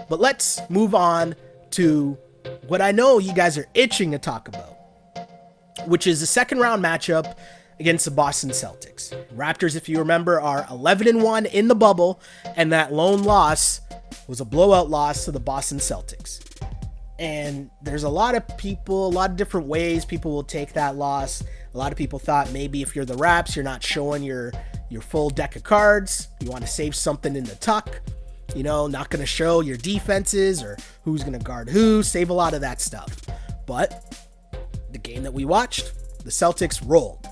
But let's move on to what I know you guys are itching to talk about, which is the second round matchup against the Boston Celtics. Raptors, if you remember, are 11-1 in the bubble, and that lone loss was a blowout loss to the Boston Celtics. And there's a lot of people, a lot of different ways people will take that loss. A lot of people thought maybe if you're the Raps, you're not showing your full deck of cards. You want to save something in the tuck. You know, not going to show your defenses or who's going to guard who. Save a lot of that stuff. But the game that we watched, the Celtics rolled.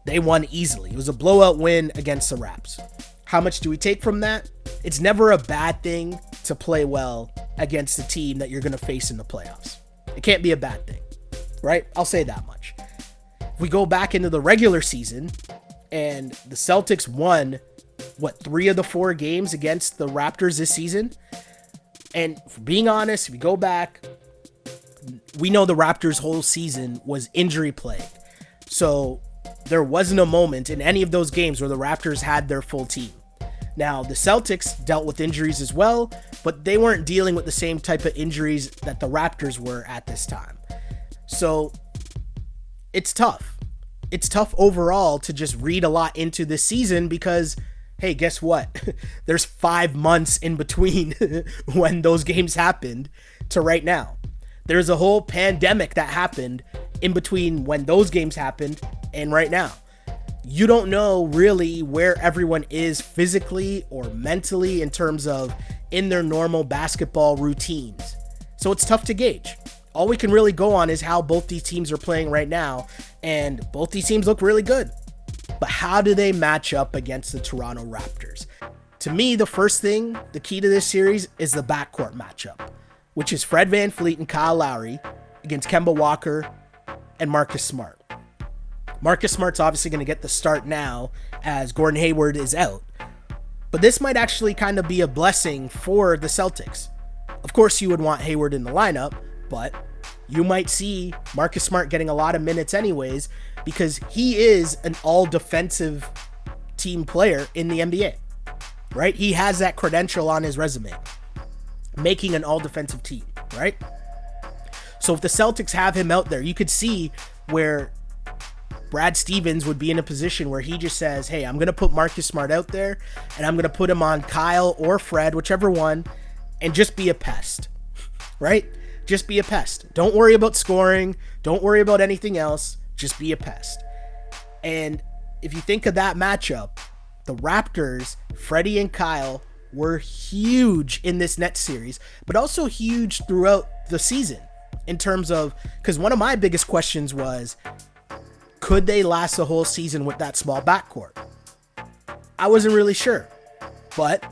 They won easily. It was a blowout win against the Raps. How much do we take from that? It's never a bad thing to play well against the team that you're going to face in the playoffs. It can't be a bad thing, right? I'll say that much. If we go back into the regular season and the Celtics won, 3 of the 4 games against the Raptors this season? And for being honest, if you go back, we know the Raptors' whole season was injury plagued. So there wasn't a moment in any of those games where the Raptors had their full team. Now, the Celtics dealt with injuries as well, but they weren't dealing with the same type of injuries that the Raptors were at this time. So it's tough. It's tough overall to just read a lot into this season because, hey, guess what? There's 5 months in between when those games happened to right now. There's a whole pandemic that happened in between when those games happened and right now. You don't know really where everyone is physically or mentally in terms of in their normal basketball routines. So it's tough to gauge. All we can really go on is how both these teams are playing right now, and both these teams look really good. But how do they match up against the Toronto Raptors? To me, the first thing, the key to this series is the backcourt matchup, which is Fred VanVleet and Kyle Lowry against Kemba Walker and Marcus Smart. Marcus Smart's obviously going to get the start now as Gordon Hayward is out. But this might actually kind of be a blessing for the Celtics. Of course, you would want Hayward in the lineup, but you might see Marcus Smart getting a lot of minutes anyways because he is an all-defensive team player in the NBA, right? He has that credential on his resume, making an all-defensive team, right? So if the Celtics have him out there, you could see where Brad Stevens would be in a position where he just says, hey, I'm going to put Marcus Smart out there and I'm going to put him on Kyle or Fred, whichever one, and just be a pest, right? Just be a pest. Don't worry about scoring. Don't worry about anything else. Just be a pest. And if you think of that matchup, the Raptors, Freddie and Kyle, were huge in this Nets series, but also huge throughout the season in terms of, because one of my biggest questions was, could they last a whole season with that small backcourt? I wasn't really sure, but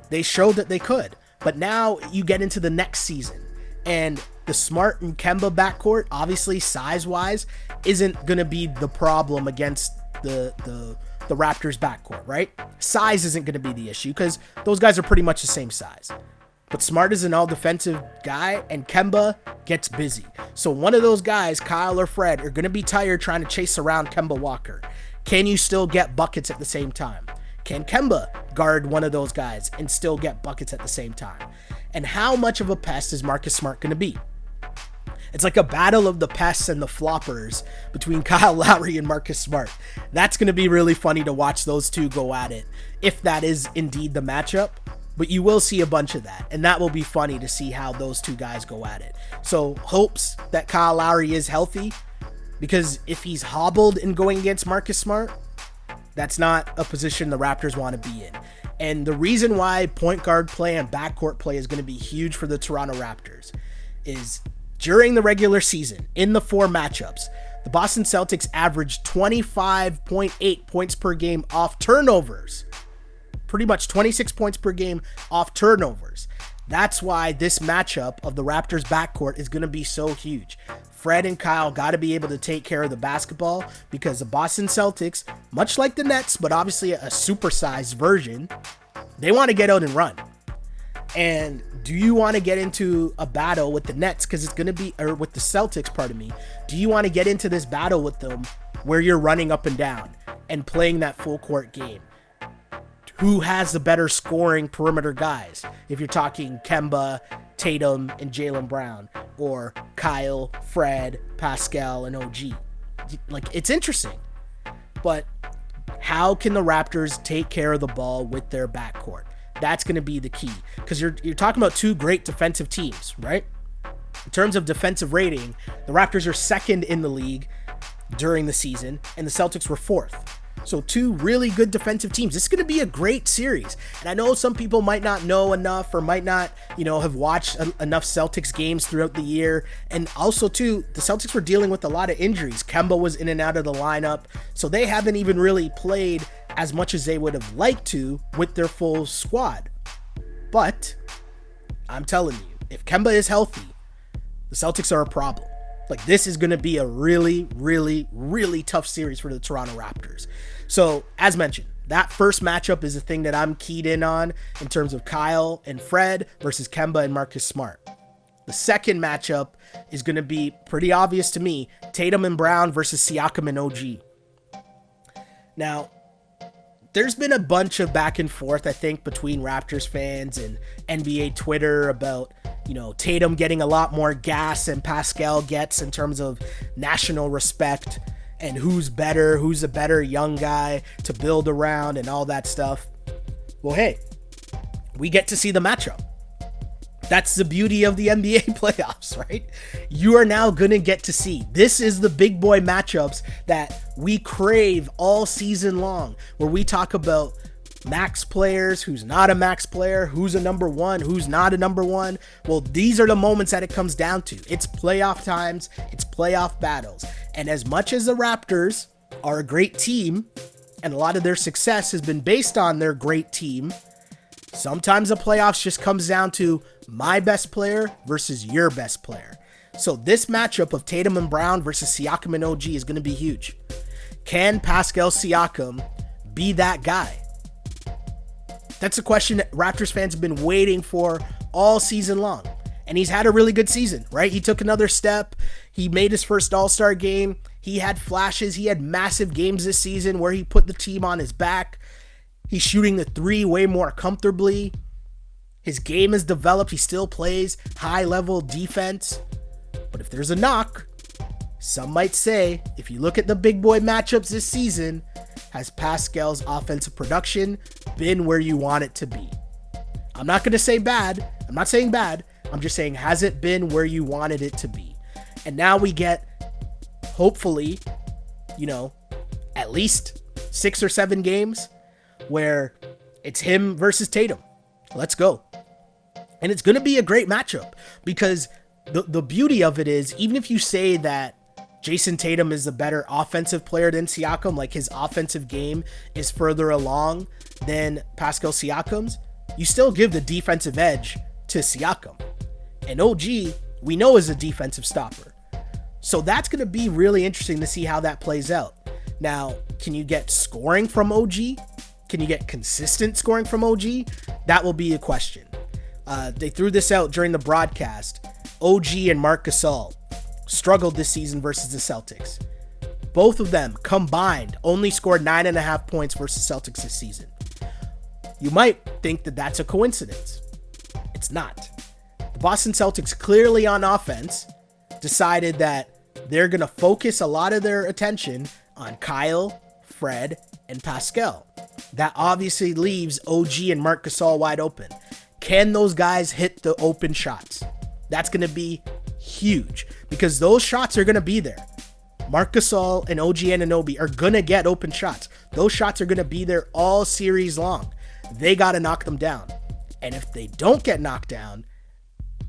they showed that they could. But now you get into the next season, and the Smart and Kemba backcourt, obviously size-wise, isn't going to be the problem against the Raptors backcourt, right? Size isn't going to be the issue because those guys are pretty much the same size. But Smart is an all-defensive guy, and Kemba gets busy. So one of those guys, Kyle or Fred, are going to be tired trying to chase around Kemba Walker. Can you still get buckets at the same time? Can Kemba guard one of those guys and still get buckets at the same time? And how much of a pest is Marcus Smart going to be? It's like a battle of the pests and the floppers between Kyle Lowry and Marcus Smart. That's going to be really funny to watch those two go at it, if that is indeed the matchup. But you will see a bunch of that, and that will be funny to see how those two guys go at it. So hopes that Kyle Lowry is healthy, because if he's hobbled in going against Marcus Smart, that's not a position the Raptors want to be in. And the reason why point guard play and backcourt play is going to be huge for the Toronto Raptors is during the regular season, in the 4 matchups, the Boston Celtics averaged 25.8 points per game off turnovers. Pretty much 26 points per game off turnovers. That's why this matchup of the Raptors backcourt is going to be so huge. Fred and Kyle got to be able to take care of the basketball because the Boston Celtics, much like the Nets, but obviously a supersized version, they want to get out and run. And do you want to get into a battle with the Nets because it's going to be, or with the Celtics, pardon me, do you want to get into this battle with them where you're running up and down and playing that full court game? who has the better scoring perimeter guys. If you're talking Kemba, Tatum, and Jaylen Brown, or Kyle, Fred, Pascal, and OG. Like, it's interesting. But how can the Raptors take care of the ball with their backcourt? That's going to be the key, because you're talking about two great defensive teams, right? In terms of defensive rating, the Raptors are second in the league during the season, and the Celtics were fourth. So two really good defensive teams. This is going to be a great series. And I know some people might not know enough, or might not, have watched enough Celtics games throughout the year. And also too, the Celtics were dealing with a lot of injuries. Kemba was in and out of the lineup, so they haven't even really played as much as they would have liked to with their full squad. But I'm telling you, if Kemba is healthy, the Celtics are a problem. Like, this is going to be a really, really, really tough series for the Toronto Raptors. So, as mentioned, that first matchup is a thing that I'm keyed in on in terms of Kyle and Fred versus Kemba and Marcus Smart. The second matchup is going to be pretty obvious to me: Tatum and Brown versus Siakam and OG. Now, there's been a bunch of back and forth, I think, between Raptors fans and NBA Twitter about, Tatum getting a lot more gas than Pascal gets in terms of national respect, and who's a better young guy to build around and all that stuff. Well, hey, we get to see the matchup. That's the beauty of the NBA playoffs, right? You are now going to get to see. This is the big boy matchups that we crave all season long, where we talk about max players, who's not a max player, who's a number one, who's not a number one. Well, these are the moments that it comes down to. It's playoff times, it's playoff battles. And as much as the Raptors are a great team, and a lot of their success has been based on their great team, sometimes the playoffs just comes down to my best player versus your best player. So this matchup of Tatum and Brown versus Siakam and OG is going to be huge. Can Pascal Siakam be that guy? That's a question that Raptors fans have been waiting for all season long. And he's had a really good season, right? He took another step. He made his first All-Star game. He had flashes. He had massive games this season where he put the team on his back. He's shooting the three way more comfortably. His game has developed. He still plays high-level defense. But if there's a knock, some might say, if you look at the big boy matchups this season, has Pascal's offensive production been where you want it to be? I'm not going to say bad. I'm not saying bad. I'm just saying, has it been where you wanted it to be? And now we get, hopefully, at least 6 or 7 games where it's him versus Tatum. Let's go. And it's going to be a great matchup, because the beauty of it is, even if you say that Jason Tatum is the better offensive player than Siakam, like his offensive game is further along than Pascal Siakam's, you still give the defensive edge to Siakam. And OG, we know, is a defensive stopper. So that's going to be really interesting to see how that plays out. Now, can you get scoring from OG? Can you get consistent scoring from OG? That will be a question. They threw this out during the broadcast. OG and Marc Gasol struggled this season versus the Celtics. Both of them combined only scored 9.5 points versus Celtics this season. You might think that that's a coincidence. It's not. The Boston Celtics, clearly on offense, decided that they're going to focus a lot of their attention on Kyle, Fred, and Pascal. That obviously leaves OG and Marc Gasol wide open. Can those guys hit the open shots? That's going to be huge, because those shots are going to be there. Marc Gasol and OG Anunoby are going to get open shots. Those shots are going to be there all series long. They got to knock them down. And if they don't get knocked down,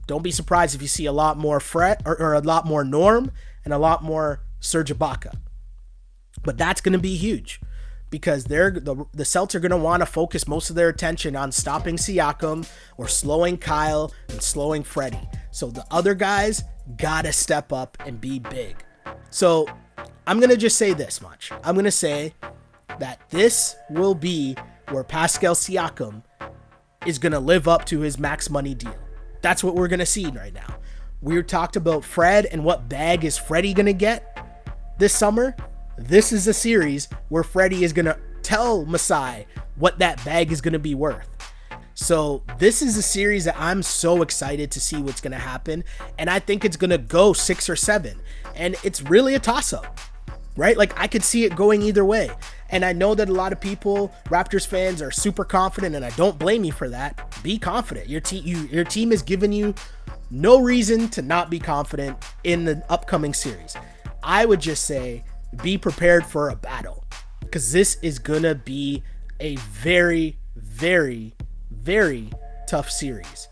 don't be surprised if you see a lot more Fred or a lot more Norm and a lot more Serge Ibaka. But that's going to be huge, because the Celtics are going to want to focus most of their attention on stopping Siakam or slowing Kyle and slowing Freddie. So the other guys got to step up and be big. So I'm going to just say this much. I'm going to say that this will be where Pascal Siakam is going to live up to his max money deal. That's what we're going to see right now. We talked about Fred and what bag is Freddie going to get this summer. This is a series where Freddie is going to tell Masai what that bag is going to be worth. So this is a series that I'm so excited to see what's going to happen. And I think it's going to go 6 or 7. And it's really a toss-up, right? Like, I could see it going either way. And I know that a lot of people, Raptors fans, are super confident, and I don't blame you for that. Be confident. Your team has given you no reason to not be confident in the upcoming series. I would just say be prepared for a battle, because this is going to be a very, very, very tough series.